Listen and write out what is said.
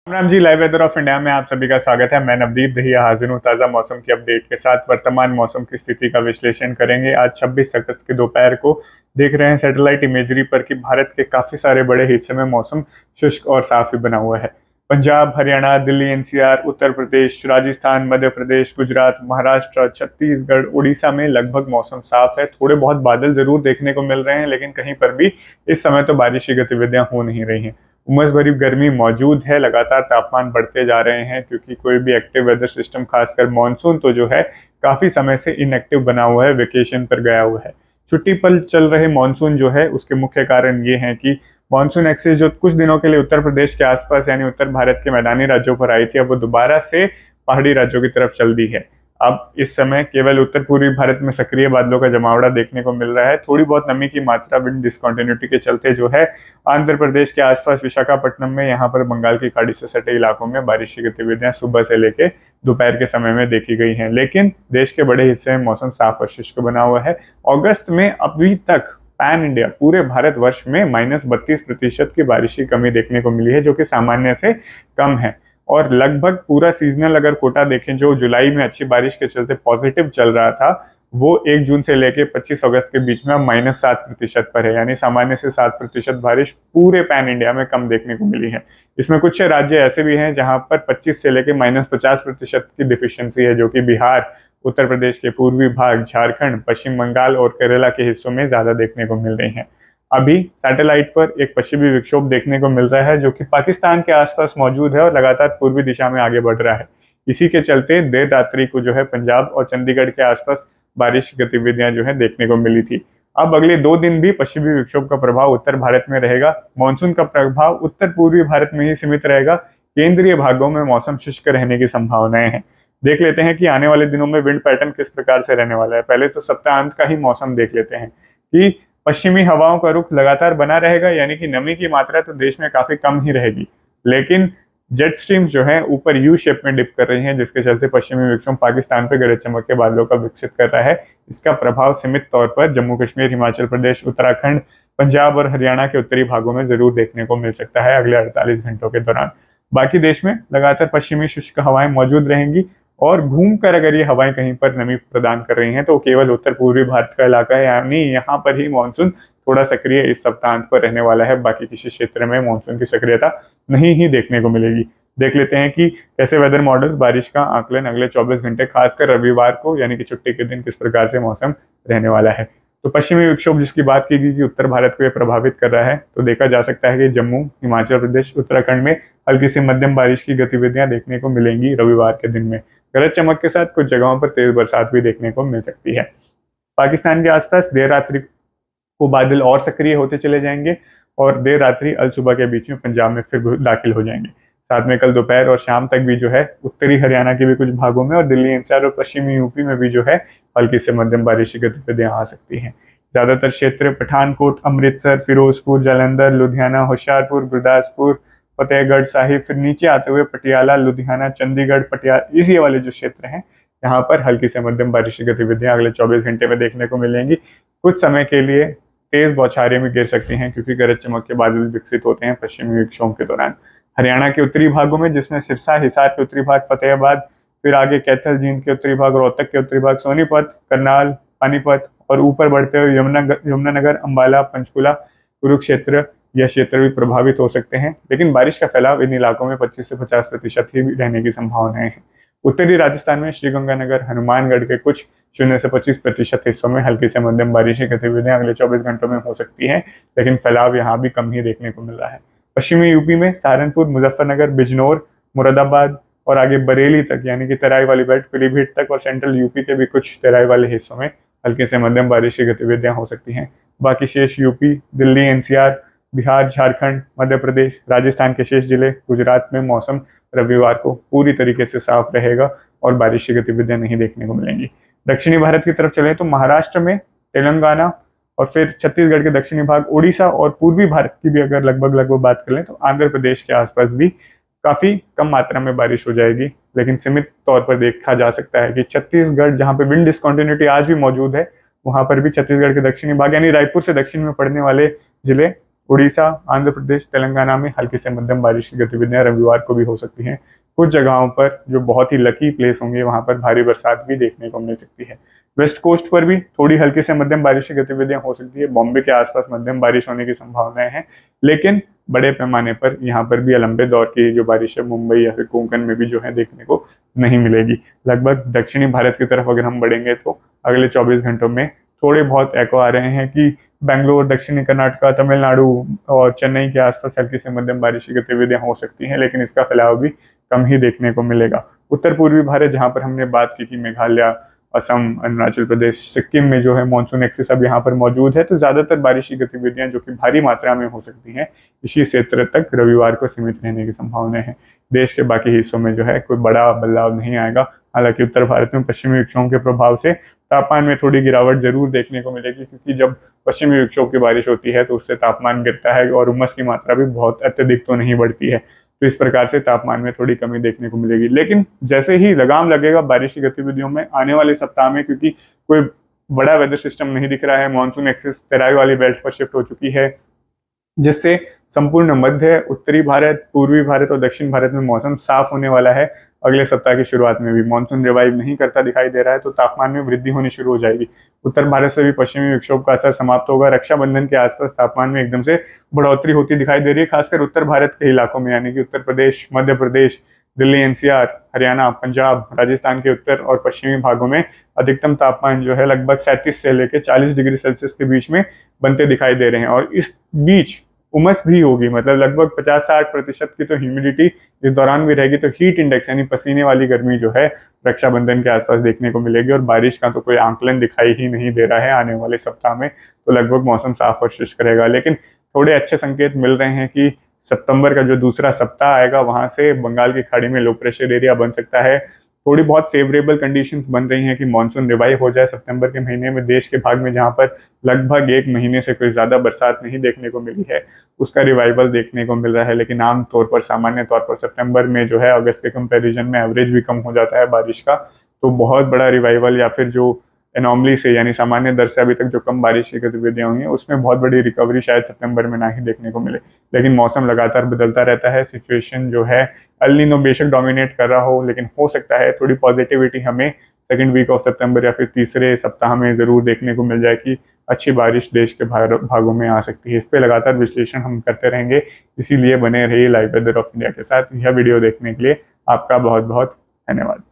Ram ji, live weather of India में आप सभी का स्वागत है। मैं नवदीप दहिया हाजिर हूँ ताज़ा मौसम की अपडेट के साथ। वर्तमान मौसम की स्थिति का विश्लेषण करेंगे। आज 26 अगस्त के दोपहर को देख रहे हैं सैटेलाइट इमेजरी पर कि भारत के काफी सारे बड़े हिस्से में मौसम शुष्क और साफ ही बना हुआ है। पंजाब, हरियाणा, दिल्ली एनसीआर, उत्तर प्रदेश, राजस्थान, मध्य प्रदेश, गुजरात, महाराष्ट्र, छत्तीसगढ़, उड़ीसा में लगभग मौसम साफ है। थोड़े बहुत बादल जरूर देखने को मिल रहे हैं, लेकिन कहीं पर भी इस समय तो बारिश की गतिविधियां हो नहीं रही हैं। उमस भरी गर्मी मौजूद है, लगातार तापमान बढ़ते जा रहे हैं क्योंकि कोई भी एक्टिव वेदर सिस्टम, खासकर मानसून तो जो है काफी समय से इनएक्टिव बना हुआ है, वेकेशन पर गया हुआ है। छुट्टी पर चल रहे मानसून जो है उसके मुख्य कारण ये है कि मानसून एक्सिस जो कुछ दिनों के लिए उत्तर प्रदेश के आसपास यानी उत्तर भारत के मैदानी राज्यों पर आई थी, अब वो दोबारा से पहाड़ी राज्यों की तरफ चल दी है। अब इस समय केवल उत्तर पूर्वी भारत में सक्रिय बादलों का जमावड़ा देखने को मिल रहा है। थोड़ी बहुत नमी की मात्रा विंड डिस्कंटिन्यूटी के चलते जो है आंध्र प्रदेश के आसपास विशाखापट्टनम में, यहाँ पर बंगाल की खाड़ी से सटे इलाकों में बारिश की गतिविधियां सुबह से लेकर दोपहर के समय में देखी गई हैं। लेकिन देश के बड़े हिस्से में मौसम साफ और शुष्क बना हुआ है। अगस्त में अभी तक पैन इंडिया पूरे भारत वर्ष में -32% की बारिश की कमी देखने को मिली है, जो कि सामान्य से कम है। और लगभग पूरा सीजनल अगर कोटा देखें, जो जुलाई में अच्छी बारिश के चलते पॉजिटिव चल रहा था, वो 1 जून से लेकर 25 अगस्त के बीच में -7% पर है। यानी सामान्य से 7% बारिश पूरे पैन इंडिया में कम देखने को मिली है। इसमें कुछ राज्य ऐसे भी हैं जहां पर 25 से लेकर -50% की डिफिशियंसी है, जो कि बिहार, उत्तर प्रदेश के पूर्वी भाग, झारखंड, पश्चिम बंगाल और केरला के हिस्सों में ज्यादा देखने को मिल रही है। अभी सैटेलाइट पर एक पश्चिमी विक्षोभ देखने को मिल रहा है, जो कि पाकिस्तान के आसपास मौजूद है और लगातार पूर्वी दिशा में आगे बढ़ रहा है। इसी के चलते देर रात्रि को जो है पंजाब और चंडीगढ़ के आसपास बारिश की गतिविधियां जो है देखने को मिली थी। अब अगले 2 दिन भी पश्चिमी विक्षोभ का प्रभाव उत्तर भारत में रहेगा। मानसून का प्रभाव उत्तर पूर्वी भारत में ही सीमित रहेगा। केंद्रीय भागों में मौसम शुष्क रहने की संभावनाएं हैं। देख लेते हैं कि आने वाले दिनों में विंड पैटर्न किस प्रकार से रहने वाला है। पहले तो सप्ताहांत का ही मौसम देख लेते हैं कि पश्चिमी हवाओं का रुख लगातार बना रहेगा, यानी कि नमी की मात्रा तो देश में काफी कम ही रहेगी, लेकिन जेट स्ट्रीम्स जो है ऊपर यू शेप में डिप कर रही हैं, जिसके चलते पश्चिमी विक्षोभ पाकिस्तान पर गरज चमक के बादलों का विकसित कर रहा है। इसका प्रभाव सीमित तौर पर जम्मू कश्मीर, हिमाचल प्रदेश, उत्तराखंड, पंजाब और हरियाणा के उत्तरी भागों में जरूर देखने को मिल सकता है अगले 48 घंटों के दौरान। बाकी देश में लगातार पश्चिमी शुष्क हवाएं मौजूद रहेंगी और घूमकर अगर ये हवाएं कहीं पर नमी प्रदान कर रही हैं तो केवल उत्तर पूर्वी भारत का इलाका है, यानी यहाँ पर ही मानसून थोड़ा सक्रिय इस सप्ताहांत पर रहने वाला है। बाकी किसी क्षेत्र में मानसून की सक्रियता नहीं ही देखने को मिलेगी। देख लेते हैं कि कैसे वेदर मॉडल्स बारिश का आकलन अगले 24 घंटे, खासकर रविवार को यानी कि छुट्टी के दिन, किस प्रकार से मौसम रहने वाला है। तो पश्चिमी विक्षोभ जिसकी बात की गई कि उत्तर भारत को यह प्रभावित कर रहा है, तो देखा जा सकता है कि जम्मू, हिमाचल प्रदेश, उत्तराखंड में हल्की से मध्यम बारिश की गतिविधियां देखने को मिलेंगी रविवार के दिन में। गरज चमक के साथ कुछ जगहों पर तेज बरसात भी देखने को मिल सकती है। पाकिस्तान के आसपास देर रात्रि को बादल और सक्रिय होते चले जाएंगे और देर रात्रि अल सुबह के बीच में पंजाब में फिर दाखिल हो जाएंगे। साथ में कल दोपहर और शाम तक भी जो है उत्तरी हरियाणा के भी कुछ भागों में और दिल्ली एनसीआर और पश्चिमी यूपी में भी जो है हल्की से मध्यम बारिश की गतिविधियां आ सकती हैं। ज्यादातर क्षेत्र पठानकोट, अमृतसर, फिरोजपुर, जालंधर, लुधियाना, होशियारपुर, गुरदासपुर, फतेहगढ़ साहिब, फिर नीचे आते हुए पटियाला, लुधियाना, चंडीगढ़, पटियाला, इसी वाले जो क्षेत्र हैं, यहाँ पर हल्की से मध्यम बारिश की गतिविधियां अगले 24 घंटे में देखने को मिलेंगी। कुछ समय के लिए तेज बौछारें भी गिर सकती हैं क्योंकि गरज चमक के बादल विकसित होते हैं पश्चिमी विक्षोभ के दौरान। हरियाणा के उत्तरी भागों में, जिसमें सिरसा, हिसार के उत्तरी भाग, फतेहाबाद, फिर आगे कैथल, जींद के उत्तरी भाग, रोहतक के उत्तरी भाग, सोनीपत, करनाल, पानीपत और ऊपर बढ़ते हुए यमुनानगर, अंबाला, पंचकुला, कुरुक्षेत्र, यह क्षेत्र भी प्रभावित हो सकते हैं। लेकिन बारिश का फैलाव इन इलाकों में 25 से 50% ही रहने की संभावनाएं हैं। उत्तरी राजस्थान में श्रीगंगानगर, हनुमानगढ़ के कुछ 0 से 25% हिस्सों में हल्की से मध्यम बारिश की गतिविधियां अगले 24 घंटों में हो सकती हैं, लेकिन फैलाव यहाँ भी कम ही देखने को मिल रहा है। पश्चिमी यूपी में सहारनपुर, मुजफ्फरनगर, बिजनौर, मुरादाबाद और आगे बरेली तक, यानी कि तराई वाली बेल्ट, पीलीभीत तक और सेंट्रल यूपी के भी कुछ तराई वाले हिस्सों में हल्के से मध्यम बारिश की गतिविधियां हो सकती हैं। बाकी शेष यूपी, दिल्ली एनसीआर, बिहार, झारखंड, मध्य प्रदेश, राजस्थान के शेष जिले, गुजरात में मौसम रविवार को पूरी तरीके से साफ रहेगा और बारिश की गतिविधियां नहीं देखने को मिलेंगी। दक्षिणी भारत की तरफ चले तो महाराष्ट्र में, तेलंगाना और फिर छत्तीसगढ़ के दक्षिणी भाग, उड़ीसा और पूर्वी भारत की भी अगर लगभग बात करें तो आंध्र प्रदेश के आसपास भी काफी कम मात्रा में बारिश हो जाएगी। लेकिन सीमित तौर पर देखा जा सकता है कि छत्तीसगढ़, जहां पे विंड डिस्कंटिन्यूटी आज भी मौजूद है, वहां पर भी छत्तीसगढ़ के दक्षिणी भाग यानी रायपुर से दक्षिण में पड़ने वाले जिले, उड़ीसा, आंध्र प्रदेश, तेलंगाना में हल्की से मध्यम बारिश की गतिविधियां रविवार को भी हो सकती हैं। कुछ जगहों पर जो बहुत ही लकी प्लेस होंगे वहां पर भारी बरसात भी देखने को मिल सकती है। वेस्ट कोस्ट पर भी थोड़ी हल्की से मध्यम बारिश की गतिविधियां हो सकती है। बॉम्बे के आसपास मध्यम बारिश होने की संभावनाएं हैं, लेकिन बड़े पैमाने पर यहाँ पर भी लंबे दौर की जो बारिश है मुंबई या फिर कोंकण में भी जो है देखने को नहीं मिलेगी। लगभग दक्षिणी भारत की तरफ अगर हम बढ़ेंगे तो अगले 24 घंटों में थोड़े बहुत एको आ रहे हैं कि बेंगलोर, दक्षिणी कर्नाटका, तमिलनाडु और चेन्नई के आसपास हल्की से मध्यम बारिश की गतिविधियां हो सकती हैं, लेकिन इसका फैलाव भी कम ही देखने को मिलेगा। उत्तर पूर्वी भारत, जहां पर हमने बात की कि मेघालय, असम, अरुणाचल प्रदेश, सिक्किम में जो है मानसून एक्सिस अब यहाँ पर मौजूद है, तो ज्यादातर बारिशी गतिविधियां जो कि भारी मात्रा में हो सकती हैं इसी क्षेत्र तक रविवार को सीमित रहने की संभावना है। देश के बाकी हिस्सों में जो है कोई बड़ा बदलाव नहीं आएगा। हालांकि उत्तर भारत में पश्चिमी विक्षोभ के प्रभाव से तापमान में थोड़ी गिरावट जरूर देखने को मिलेगी, क्योंकि जब पश्चिमी विक्षोभ की बारिश होती है तो उससे तापमान गिरता है और उमस की मात्रा भी बहुत अत्यधिक तो नहीं बढ़ती है। तो इस प्रकार से तापमान में थोड़ी कमी देखने को मिलेगी। लेकिन जैसे ही लगाम लगेगा बारिश की गतिविधियों में आने वाले सप्ताह में, क्योंकि कोई बड़ा वेदर सिस्टम नहीं दिख रहा है, मानसून एक्सिस तराई वाली बेल्ट पर शिफ्ट हो चुकी है, जिससे संपूर्ण मध्य, उत्तरी भारत, पूर्वी भारत और दक्षिण भारत में मौसम साफ होने वाला है। अगले सप्ताह की शुरुआत में भी मानसून रिवाइव नहीं करता दिखाई दे रहा है, तो तापमान में वृद्धि होनी शुरू हो जाएगी। उत्तर भारत से भी पश्चिमी विक्षोभ का असर समाप्त होगा। रक्षाबंधन के आसपास तापमान में एकदम से बढ़ोतरी होती दिखाई दे रही है, खासकर उत्तर भारत के इलाकों में, यानी कि उत्तर प्रदेश, मध्य प्रदेश, दिल्ली एनसीआर, हरियाणा, पंजाब, राजस्थान के उत्तर और पश्चिमी भागों में अधिकतम तापमान जो है लगभग 37 से लेकर 40 डिग्री सेल्सियस के बीच में बनते दिखाई दे रहे हैं। और इस बीच उमस भी होगी, मतलब लगभग 50-60% की तो ह्यूमिडिटी इस दौरान भी रहेगी। तो हीट इंडेक्स यानी पसीने वाली गर्मी जो है रक्षाबंधन के आसपास देखने को मिलेगी। और बारिश का तो कोई आंकलन दिखाई ही नहीं दे रहा है आने वाले सप्ताह में, तो लगभग मौसम साफ और शुष्क रहेगा। लेकिन थोड़े अच्छे संकेत मिल रहे हैं कि सितंबर का जो दूसरा सप्ताह आएगा वहां से बंगाल की खाड़ी में लो प्रेशर एरिया बन सकता है। थोड़ी बहुत फेवरेबल कंडीशंस बन रही हैं कि मानसून रिवाइव हो जाए सितंबर के महीने में। देश के भाग में जहां पर लगभग एक महीने से कोई ज्यादा बरसात नहीं देखने को मिली है, उसका रिवाइवल देखने को मिल रहा है। लेकिन आम तौर पर, सामान्य तौर पर सितंबर में जो है अगस्त के कंपैरिजन में एवरेज भी कम हो जाता है बारिश का। तो बहुत बड़ा रिवाइवल या फिर जो एनॉमली से यानी सामान्य दर से अभी तक जो कम बारिश की गतिविधियां हुई हैं उसमें बहुत बड़ी रिकवरी शायद सितंबर में ना ही देखने को मिले। लेकिन मौसम लगातार बदलता रहता है। सिचुएशन जो है एल नीनो बेशक डोमिनेट कर रहा हो, लेकिन हो सकता है थोड़ी पॉजिटिविटी हमें सेकंड वीक ऑफ सितंबर या फिर तीसरे सप्ताह में जरूर देखने को मिल जाए कि अच्छी बारिश देश के भागों में आ सकती है। इस पे लगातार विश्लेषण हम करते रहेंगे, इसीलिए बने रहिए लाइव वेदर ऑफ इंडिया के साथ। यह वीडियो देखने के लिए आपका बहुत बहुत धन्यवाद।